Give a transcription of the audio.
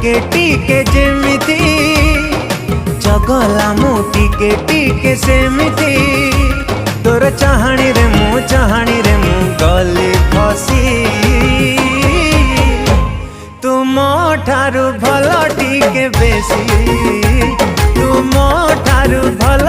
टिके टिके जेमिति चगला मु टिके टिके सेमिति तोर चाहाणी रे मु गली फसी तुम ठारू भल टिके बेसी तुम ठारू भल